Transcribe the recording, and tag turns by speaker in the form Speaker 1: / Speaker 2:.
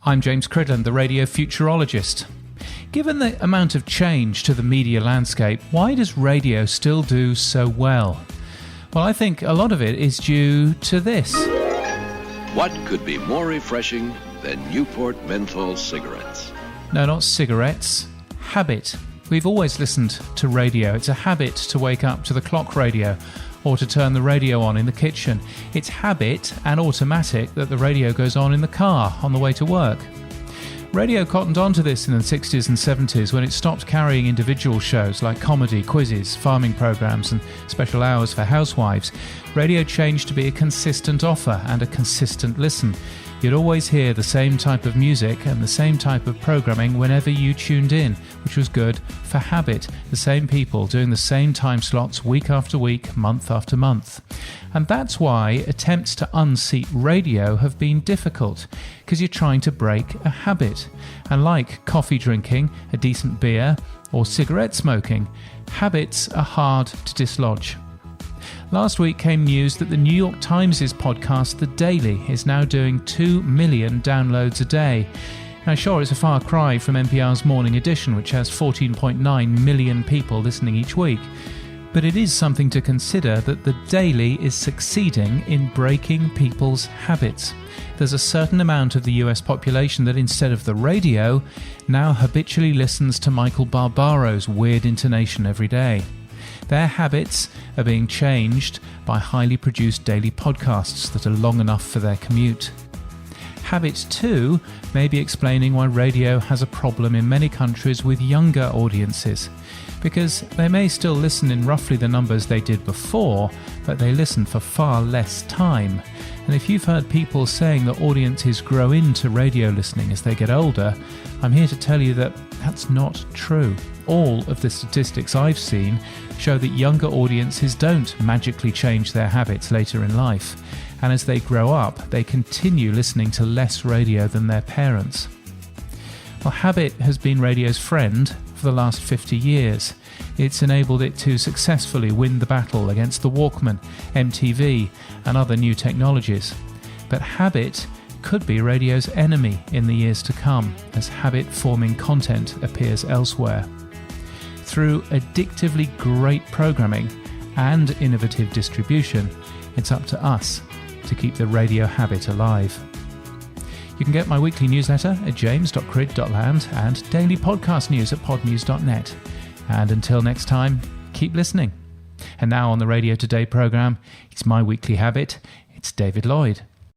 Speaker 1: I'm James Cridland, the radio futurologist. Given the amount of change to the media landscape, why does radio still do so well? Well, I think a lot of it is due to this.
Speaker 2: What could be more refreshing than Newport menthol cigarettes?
Speaker 1: No, not cigarettes. Habit. We've always listened to radio. It's a habit to wake up to the clock radio or to turn the radio on in the kitchen. It's habit and automatic that the radio goes on in the car on the way to work. Radio cottoned onto this in the 60s and 70s when it stopped carrying individual shows like comedy, quizzes, farming programs and special hours for housewives. Radio changed to be a consistent offer and a consistent listen. You'd always hear the same type of music and the same type of programming whenever you tuned in, which was good for habit. The same people doing the same time slots week after week, month after month. And that's why attempts to unseat radio have been difficult, because you're trying to break a habit. And like coffee drinking, a decent beer, or cigarette smoking, habits are hard to dislodge. Last week came news that the New York Times' podcast The Daily is now doing 2 million downloads a day. Now sure, it's a far cry from NPR's Morning Edition, which has 14.9 million people listening each week. But it is something to consider that The Daily is succeeding in breaking people's habits. There's a certain amount of the US population that instead of the radio, now habitually listens to Michael Barbaro's weird intonation every day. Their habits are being changed by highly produced daily podcasts that are long enough for their commute. Habit 2 may be explaining why radio has a problem in many countries with younger audiences, because they may still listen in roughly the numbers they did before, but they listen for far less time. And if you've heard people saying that audiences grow into radio listening as they get older, I'm here to tell you that that's not true. All of the statistics I've seen show that younger audiences don't magically change their habits later in life, and as they grow up, they continue listening to less radio than their parents. Well, habit has been radio's friend for the last 50 years. It's enabled it to successfully win the battle against the Walkman, MTV, and other new technologies. But habit could be radio's enemy in the years to come, as habit-forming content appears elsewhere. Through addictively great programming and innovative distribution, it's up to us to keep the radio habit alive. You can get my weekly newsletter at james.crid.land and daily podcast news at podnews.net. And until next time, keep listening. And now on the Radio Today programme, it's my weekly habit. It's David Lloyd.